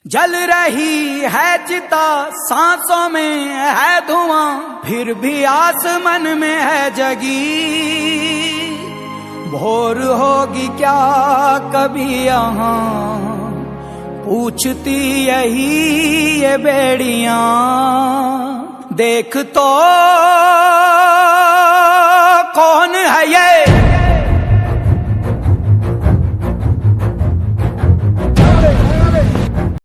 जल रही है चिता, सांसों में है धुआं, फिर भी आस मन में है जगी। भोर होगी क्या कभी यहाँ, पूछती यही ये बेड़ियां। देख तो कौन है ये